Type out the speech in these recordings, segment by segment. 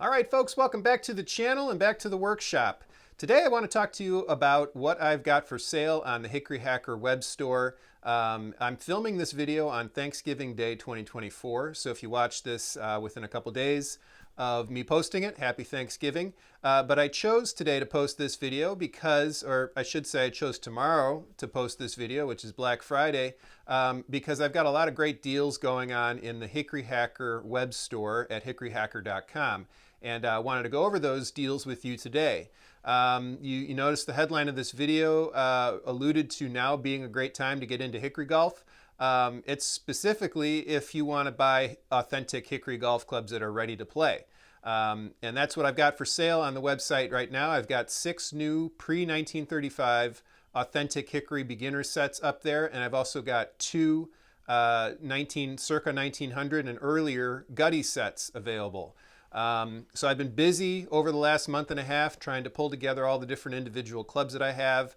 All right, folks, welcome back to the channel and back to the workshop. Today I want to talk to you about what I've got for sale on the Hickory Hacker web store. I'm filming this video on Thanksgiving Day 2024, so if you watch this within a couple days of me posting it, happy Thanksgiving. But I chose today to post this video because, or I should say I chose tomorrow to post this video, which is Black Friday, because I've got a lot of great deals going on in the Hickory Hacker web store at hickoryhacker.com. And I wanted to go over those deals with you today. You notice the headline of this video alluded to now being a great time to get into hickory golf. It's specifically if you want to buy authentic hickory golf clubs that are ready to play. And that's what I've got for sale on the website right now. I've got 6 new pre-1935 authentic hickory beginner sets up there, and I've also got 2 circa 1900 and earlier gutty sets available. So I've been busy over the last month and a half trying to pull together all the different individual clubs that I have,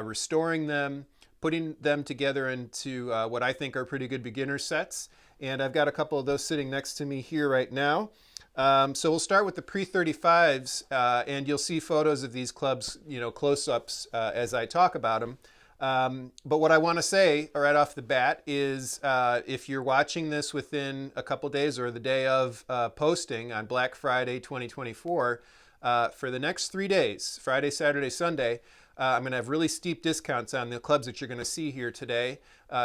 restoring them, putting them together into what I think are pretty good beginner sets. And I've got a couple of those sitting next to me here right now. So we'll start with the pre-35s, and you'll see photos of these clubs, close-ups as I talk about them. But what I want to say right off the bat is if you're watching this within a couple days or the day of posting on Black Friday 2024, for the next 3 days, Friday, Saturday, Sunday, I'm going to have really steep discounts on the clubs that you're going to see here today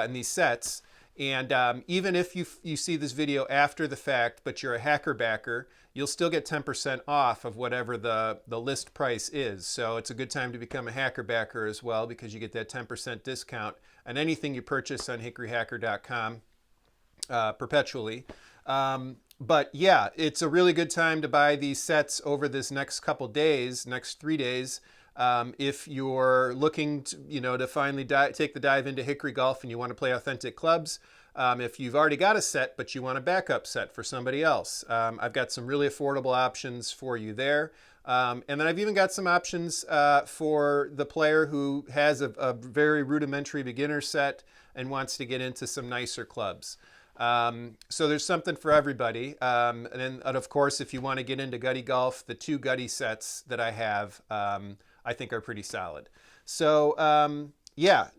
in these sets. And even if you see this video after the fact, but you're a hacker backer, you'll still get 10% off of whatever the list price is. So it's a good time to become a hacker backer as well, because you get that 10% discount on anything you purchase on hickoryhacker.com perpetually. But yeah, it's a really good time to buy these sets over this next couple days, next 3 days. If you're looking to finally take the dive into hickory golf and you want to play authentic clubs, if you've already got a set but you want a backup set for somebody else, I've got some really affordable options for you there. And then I've even got some options for the player who has a very rudimentary beginner set and wants to get into some nicer clubs. So there's something for everybody. And of course, if you want to get into gutty golf, the 2 gutty sets that I have, I think are pretty solid. So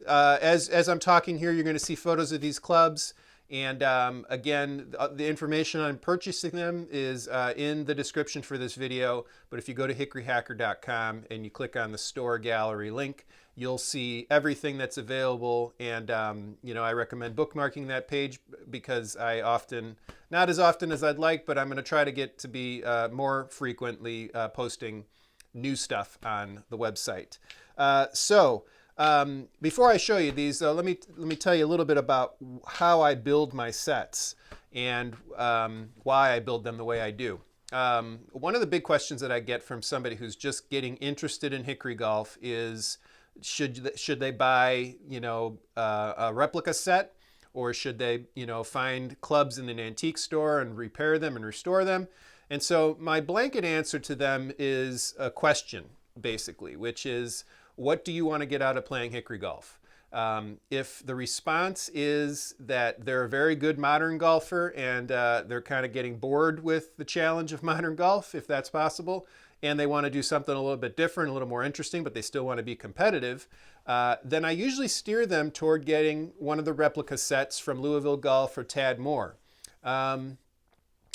as I'm talking here, you're going to see photos of these clubs. And again, the information on purchasing them is in the description for this video. But if you go to hickoryhacker.com and you click on the store gallery link, you'll see everything that's available. And I recommend bookmarking that page because I often, not as often as I'd like, but I'm going to try to get to be more frequently posting new stuff on the website. Before I show you these, let me tell you a little bit about how I build my sets and why I build them the way I do. One of the big questions that I get from somebody who's just getting interested in hickory golf is, should they buy a replica set, or should they find clubs in an antique store and repair them and restore them? And so my blanket answer to them is a question, basically, which is, what do you want to get out of playing hickory golf? If the response is that they're a very good modern golfer and they're kind of getting bored with the challenge of modern golf, if that's possible, and they want to do something a little bit different, a little more interesting, but they still want to be competitive, then I usually steer them toward getting one of the replica sets from Louisville Golf or Tad Moore.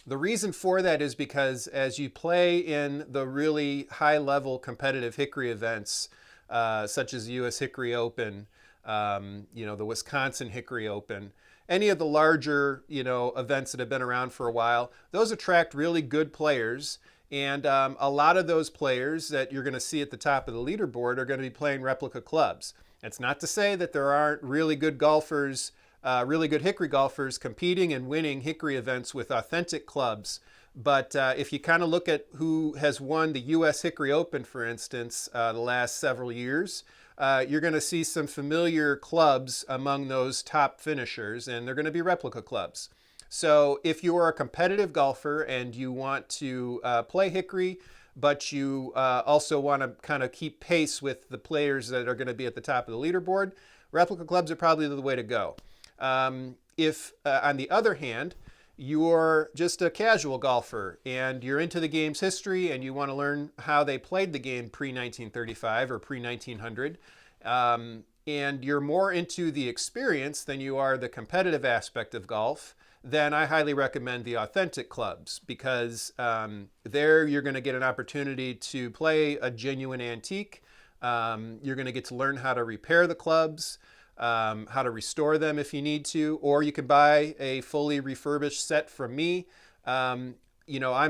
The reason for that is because as you play in the really high-level competitive hickory events, such as the U.S. Hickory Open, the Wisconsin Hickory Open, any of the larger, events that have been around for a while, those attract really good players. And a lot of those players that you're going to see at the top of the leaderboard are going to be playing replica clubs. It's not to say that there aren't really good golfers, really good hickory golfers competing and winning hickory events with authentic clubs. But if you kind of look at who has won the U.S. Hickory Open, for instance, the last several years, you're going to see some familiar clubs among those top finishers, and they're going to be replica clubs. So if you are a competitive golfer and you want to play hickory, but you also want to kind of keep pace with the players that are going to be at the top of the leaderboard, replica clubs are probably the way to go. If, on the other hand, you're just a casual golfer and you're into the game's history and you want to learn how they played the game pre-1935 or pre-1900, and you're more into the experience than you are the competitive aspect of golf, then I highly recommend the authentic clubs, because there you're going to get an opportunity to play a genuine antique. You're going to get to learn how to repair the clubs, how to restore them if you need to, or you can buy a fully refurbished set from me. I'm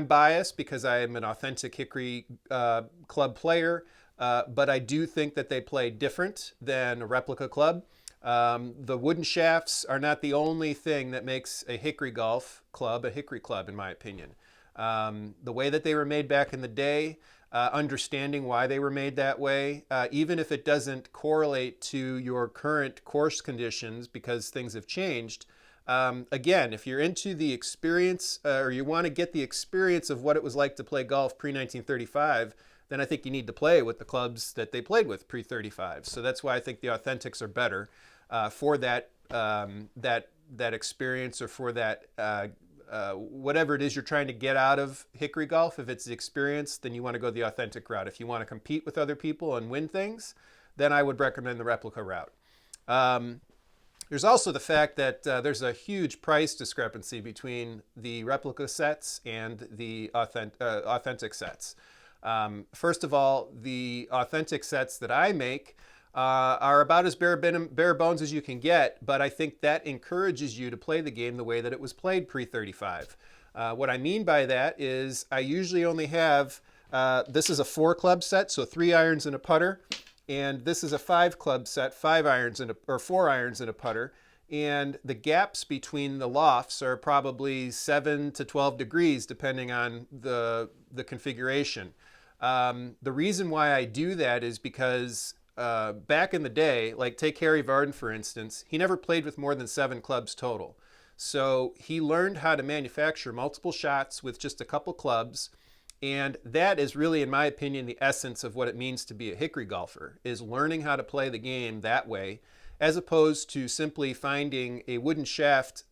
biased because I am an authentic Hickory club player, but I do think that they play different than a replica club. The wooden shafts are not the only thing that makes a Hickory golf club a Hickory club, in my opinion. The way that they were made back in the day, understanding why they were made that way, even if it doesn't correlate to your current course conditions because things have changed. Again, if you're into the experience, or you want to get the experience of what it was like to play golf pre-1935, then I think you need to play with the clubs that they played with pre-35. So that's why I think the authentics are better for that experience, or for that whatever it is you're trying to get out of Hickory golf. If it's the experience, then you want to go the authentic route. If you want to compete with other people and win things, then I would recommend the replica route. There's also the fact that there's a huge price discrepancy between the replica sets and the authentic sets. First of all, the authentic sets that I make are about as bare bones as you can get, but I think that encourages you to play the game the way that it was played pre-35. What I mean by that is I usually only have, this is a 4-club set, so 3 irons and a putter, and this is a 5-club set, 4 irons and a putter, and the gaps between the lofts are probably 7 to 12 degrees depending on the configuration. The reason why I do that is because back in the day, like take Harry Vardon for instance, he never played with more than 7 clubs total. So he learned how to manufacture multiple shots with just a couple clubs, and that is really, in my opinion, the essence of what it means to be a Hickory golfer, is learning how to play the game that way, as opposed to simply finding a wooden shaft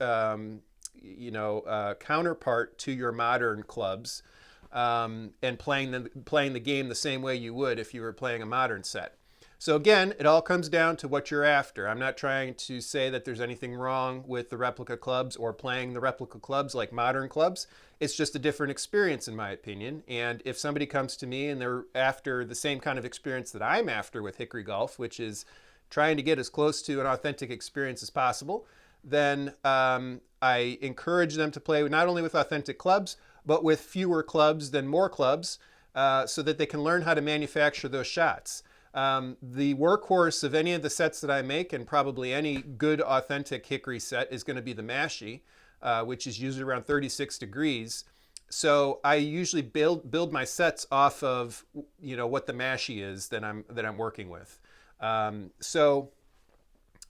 counterpart to your modern clubs, and playing the game the same way you would if you were playing a modern set. So again, it all comes down to what you're after. I'm not trying to say that there's anything wrong with the replica clubs or playing the replica clubs like modern clubs. It's just a different experience, in my opinion. And if somebody comes to me and they're after the same kind of experience that I'm after with Hickory golf, which is trying to get as close to an authentic experience as possible, then I encourage them to play not only with authentic clubs, but with fewer clubs than more clubs, so that they can learn how to manufacture those shots. The workhorse of any of the sets that I make, and probably any good authentic Hickory set, is going to be the mashie, which is usually around 36 degrees. So I usually build my sets off of what the mashie is that I'm working with. So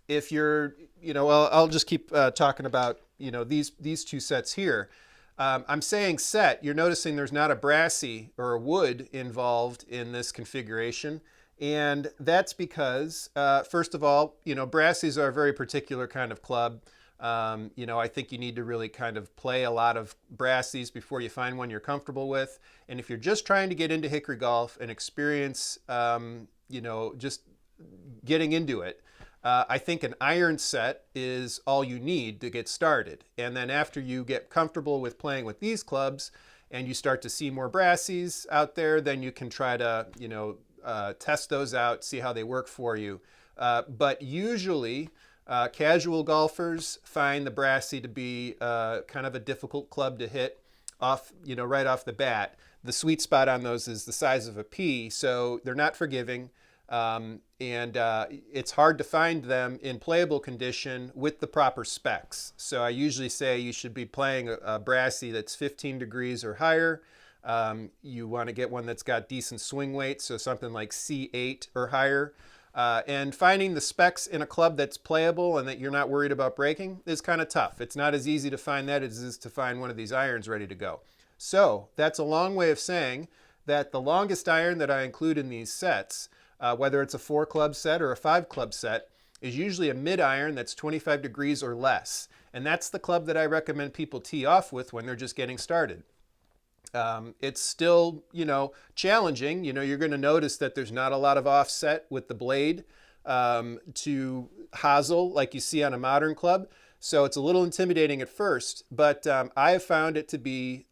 if you're, I'll just keep talking about these 2 sets here. I'm saying set. You're noticing there's not a brassy or a wood involved in this configuration. And that's because, first of all, brassies are a very particular kind of club. I think you need to really kind of play a lot of brassies before you find one you're comfortable with. And if you're just trying to get into Hickory golf and experience, just getting into it, I think an iron set is all you need to get started. And then after you get comfortable with playing with these clubs and you start to see more brassies out there, then you can try to, test those out, see how they work for you. But usually, casual golfers find the brassy to be kind of a difficult club to hit right off the bat. The sweet spot on those is the size of a pea, so they're not forgiving. And it's hard to find them in playable condition with the proper specs. So I usually say you should be playing a brassy that's 15 degrees or higher. You want to get one that's got decent swing weight, so something like C8 or higher. And finding the specs in a club that's playable and that you're not worried about breaking is kind of tough. It's not as easy to find that as it is to find one of these irons ready to go. So that's a long way of saying that the longest iron that I include in these sets, whether it's a 4-club set or a 5-club set, is usually a mid iron that's 25 degrees or less. And that's the club that I recommend people tee off with when they're just getting started. It's still, challenging. You're going to notice that there's not a lot of offset with the blade to hosel like you see on a modern club. So it's a little intimidating at first, but I have found it to be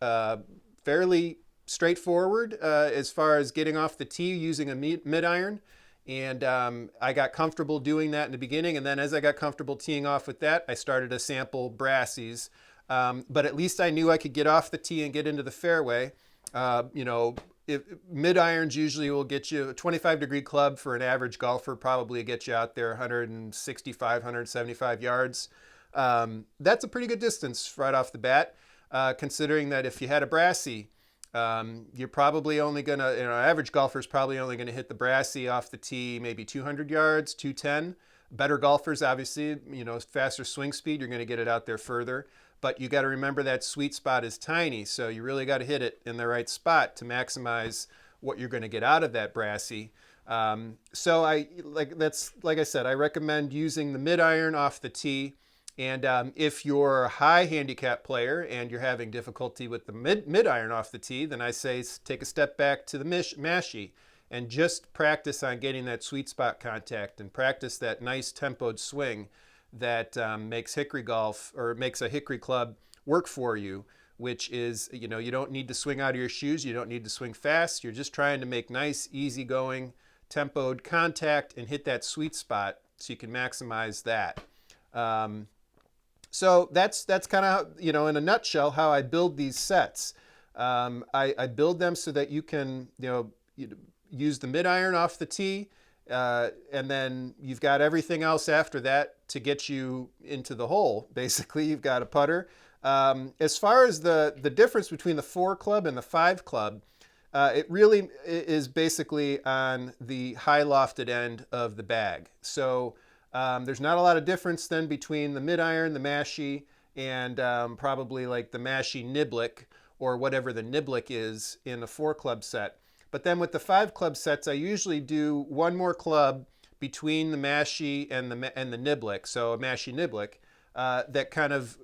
fairly straightforward as far as getting off the tee using a mid iron. And I got comfortable doing that in the beginning. And then as I got comfortable teeing off with that, I started to sample brassies. But at least I knew I could get off the tee and get into the fairway. Mid irons usually will get you a 25-degree club for an average golfer, probably get you out there 165, 175 yards. That's a pretty good distance right off the bat, considering that if you had a brassie, you're probably only going to, average golfer's probably only going to hit the brassie off the tee maybe 200 yards, 210. Better golfers, obviously, faster swing speed, you're going to get it out there further. But you got to remember that sweet spot is tiny, so you really got to hit it in the right spot to maximize what you're going to get out of that brassie. So like I said, I recommend using the mid iron off the tee. And if you're a high handicap player and you're having difficulty with the mid iron off the tee, then I say take a step back to the mashie and just practice on getting that sweet spot contact and practice that nice tempoed swing that makes hickory golf, or makes a hickory club work for you, which is, you don't need to swing out of your shoes. You don't need to swing fast. You're just trying to make nice, easygoing, tempoed contact and hit that sweet spot so you can maximize that. So that's kind of, in a nutshell, how I build these sets. I build them so that you can, use the mid iron off the tee, and then you've got everything else after that to get you into the hole. Basically, you've got a putter. As far as the difference between the 4 club and the 5 club, it really is basically on the high lofted end of the bag. So there's not a lot of difference then between the mid iron, the mashie, and probably like the mashie niblick, or whatever the niblick is in a 4 club set. But then with the 5 club sets, I usually do one more club between the mashie and the niblick, so a mashie niblick, that kind of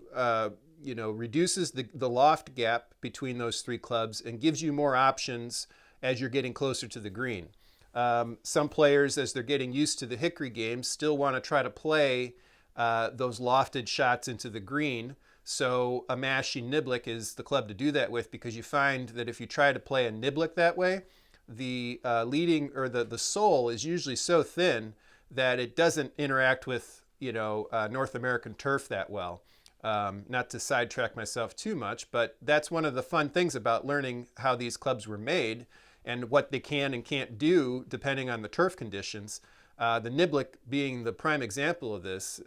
reduces the loft gap between those 3 clubs and gives you more options as you're getting closer to the green. Some players, as they're getting used to the hickory game, still want to try to play those lofted shots into the green. So a mashie niblick is the club to do that with, because you find that if you try to play a niblick that way, the leading, or the sole is usually so thin that it doesn't interact with North American turf that well. Not to sidetrack myself too much, but that's one of the fun things about learning how these clubs were made and what they can and can't do depending on the turf conditions. The niblick being the prime example of this.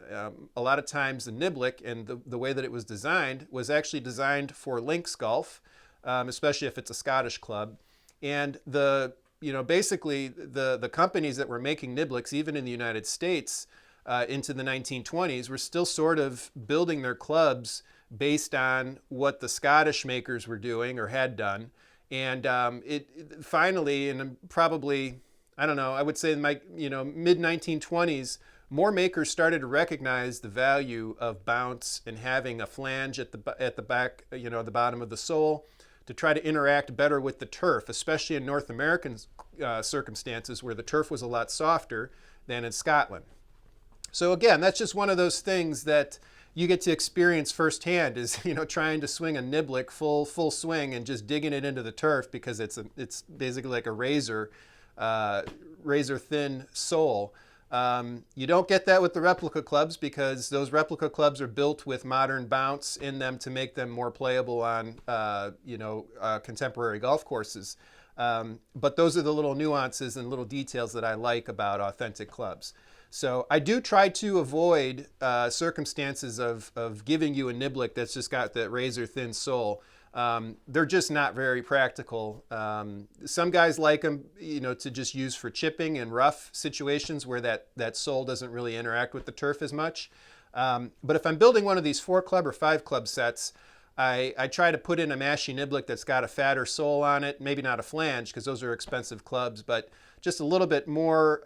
A lot of times the niblick, and the way that it was designed, was actually designed for links golf, especially if it's a Scottish club. And basically the companies that were making niblicks, even in the United States, into the 1920s, were still sort of building their clubs based on what the Scottish makers were doing or had done. And it finally, and probably, I don't know, I would say in my mid 1920s, more makers started to recognize the value of bounce and having a flange at the back, the bottom of the sole, to try to interact better with the turf, especially in North American circumstances where the turf was a lot softer than in Scotland. So again, that's just one of those things that you get to experience firsthand, is trying to swing a niblick full swing and just digging it into the turf, because it's basically like a razor thin sole. You don't get that with the replica clubs, because those replica clubs are built with modern bounce in them to make them more playable on contemporary golf courses. But those are the little nuances and little details that I like about authentic clubs. So I do try to avoid circumstances of giving you a niblick that's just got that razor thin sole. They're just not very practical. Some guys like them, to just use for chipping and rough situations where that sole doesn't really interact with the turf as much. But if I'm building one of these 4 club or 5 club sets, I try to put in a mashie niblick that's got a fatter sole on it, maybe not a flange, because those are expensive clubs, but just a little bit more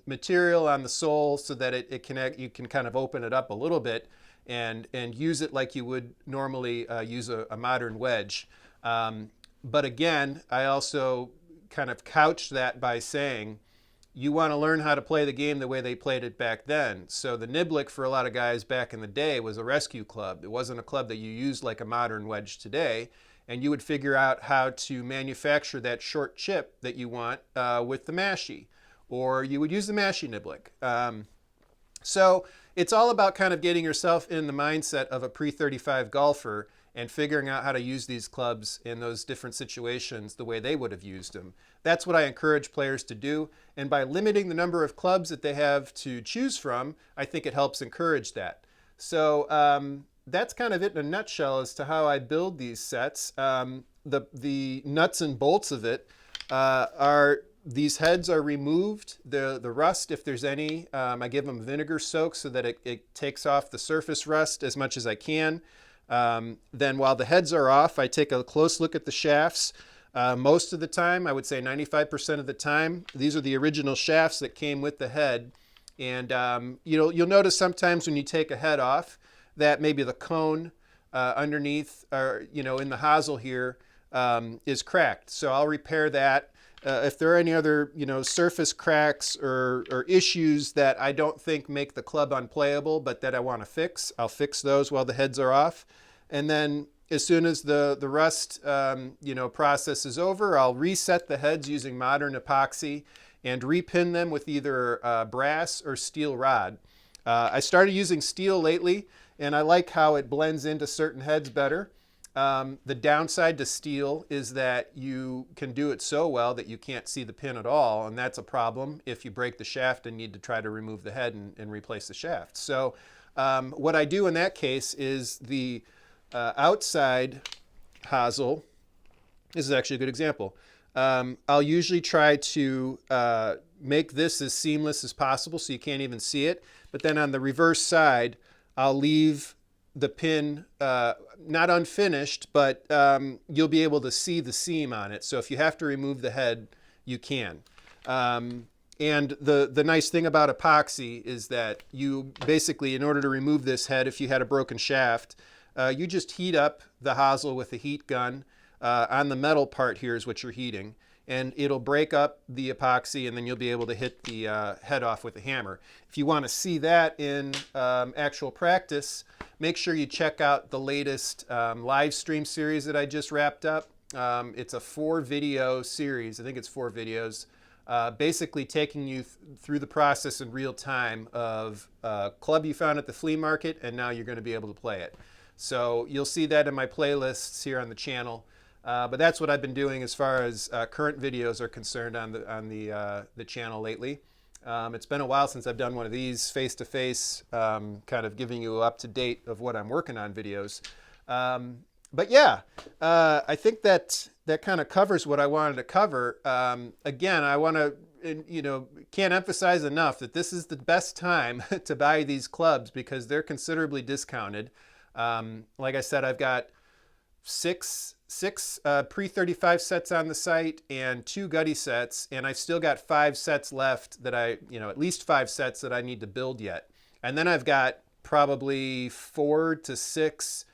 material on the sole so that you can kind of open it up a little bit and use it like you would normally use a modern wedge. But again, I also kind of couched that by saying, you want to learn how to play the game the way they played it back then. So the niblick for a lot of guys back in the day was a rescue club. It wasn't a club that you used like a modern wedge today. And you would figure out how to manufacture that short chip that you want with the mashie. Or you would use the mashie niblick. So it's all about kind of getting yourself in the mindset of a pre-35 golfer and figuring out how to use these clubs in those different situations the way they would have used them. That's what I encourage players to do. And by limiting the number of clubs that they have to choose from, I think it helps encourage that. So that's kind of it in a nutshell as to how I build these sets. The nuts and bolts of it are these heads are removed, the rust, if there's any. I give them vinegar soak so that it takes off the surface rust as much as I can. Then while the heads are off, I take a close look at the shafts. Most of the time, I would say 95% of the time, these are the original shafts that came with the head. And you'll notice sometimes when you take a head off that maybe the cone underneath, or in the hosel here, is cracked. So I'll repair that. If there are any other surface cracks or issues that I don't think make the club unplayable, but that I want to fix, I'll fix those while the heads are off. And then as soon as the rust process is over, I'll reset the heads using modern epoxy and repin them with either brass or steel rod. I started using steel lately, and I like how it blends into certain heads better. The downside to steel is that you can do it so well that you can't see the pin at all, and that's a problem if you break the shaft and need to try to remove the head and replace the shaft. So what I do in that case is the outside hosel, this is actually a good example. I'll usually try to make this as seamless as possible so you can't even see it, but then on the reverse side, I'll leave the pin not unfinished, but you'll be able to see the seam on it. So if you have to remove the head, you can. And the nice thing about epoxy is that you basically, in order to remove this head, if you had a broken shaft, you just heat up the hosel with a heat gun. On the metal part here is what you're heating, and it'll break up the epoxy, and then you'll be able to hit the head off with a hammer. If you want to see that in actual practice, make sure you check out the latest live stream series that I just wrapped up. It's a 4-video series. I think it's 4 videos, basically taking you through the process in real time of a club you found at the flea market, and now you're going to be able to play it. So you'll see that in my playlists here on the channel. But that's what I've been doing as far as current videos are concerned on the channel lately. It's been a while since I've done one of these face-to-face, kind of giving you up to date of what I'm working on videos. But yeah, I think that kind of covers what I wanted to cover. Again, I want to, can't emphasize enough that this is the best time to buy these clubs because they're considerably discounted. Like I said, I've got six pre-35 sets on the site and 2 gutty sets, and I've still got 5 sets left that at least 5 sets that I need to build yet. And then I've got probably 4 to 6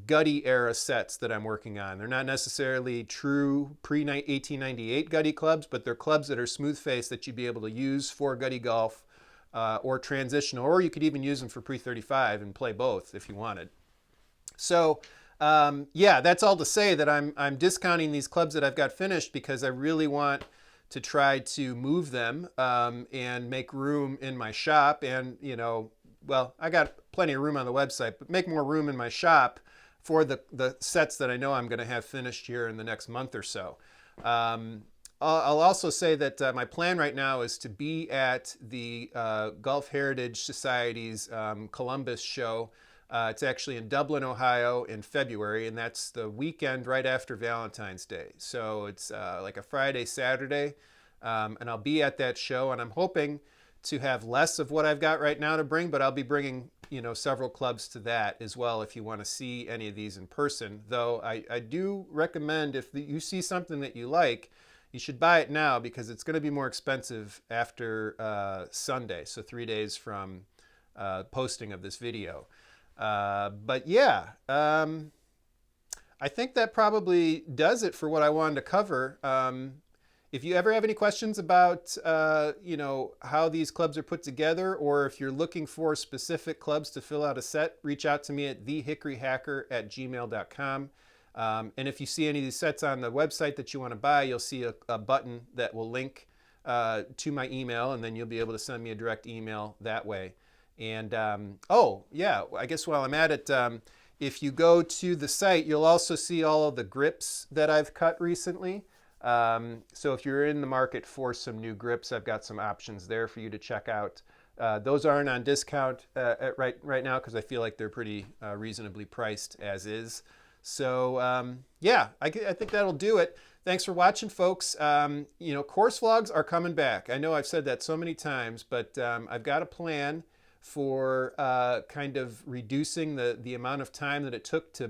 gutty era sets that I'm working on. They're not necessarily true pre-1898 gutty clubs, but they're clubs that are smooth face that you'd be able to use for gutty golf or transitional, or you could even use them for pre-35 and play both if you wanted. So yeah, that's all to say that I'm discounting these clubs that I've got finished because I really want to try to move them and make room in my shop. And, well, I got plenty of room on the website, but make more room in my shop for the sets that I know I'm going to have finished here in the next month or so. I'll also say that my plan right now is to be at the Golf Heritage Society's Columbus show. It's actually in Dublin, Ohio in February, and that's the weekend right after Valentine's Day. So it's like a Friday, Saturday, and I'll be at that show, and I'm hoping to have less of what I've got right now to bring, but I'll be bringing several clubs to that as well if you want to see any of these in person. Though I do recommend if you see something that you like, you should buy it now because it's going to be more expensive after Sunday, so 3 days from posting of this video. But yeah, I think that probably does it for what I wanted to cover. If you ever have any questions about how these clubs are put together, or if you're looking for specific clubs to fill out a set, reach out to me at thehickoryhacker@gmail.com. And if you see any of these sets on the website that you want to buy, you'll see a button that will link to my email, and then you'll be able to send me a direct email that way. And oh yeah, I guess while I'm at it, if you go to the site, you'll also see all of the grips that I've cut recently. So if you're in the market for some new grips, I've got some options there for you to check out. Those aren't on discount right now because I feel like they're pretty reasonably priced as is. So yeah, I think that'll do it. Thanks for watching, folks. Course vlogs are coming back. I know I've said that so many times, but I've got a plan for kind of reducing the amount of time that it took to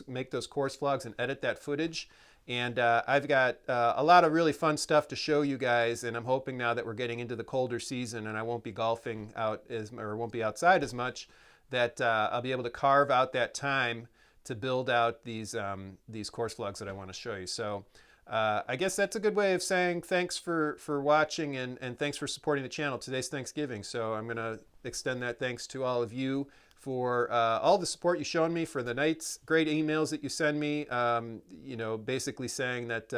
make those course vlogs and edit that footage. And I've got a lot of really fun stuff to show you guys, and I'm hoping now that we're getting into the colder season and I won't be golfing or won't be outside as much, that I'll be able to carve out that time to build out these course vlogs that I want to show you. So I guess that's a good way of saying thanks for watching and thanks for supporting the channel. Today's Thanksgiving, so I'm going to extend that thanks to all of you for all the support you've shown me, for the nice, great emails that you send me, basically saying that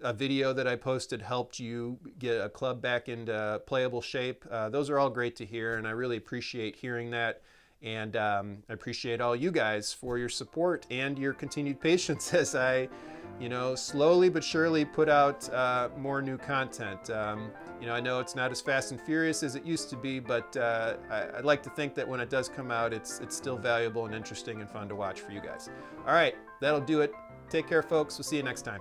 a video that I posted helped you get a club back into playable shape. Those are all great to hear, and I really appreciate hearing that. And I appreciate all you guys for your support and your continued patience as I, slowly but surely put out more new content. I know it's not as fast and furious as it used to be, but I'd like to think that when it does come out, it's still valuable and interesting and fun to watch for you guys. All right, that'll do it. Take care, folks. We'll see you next time.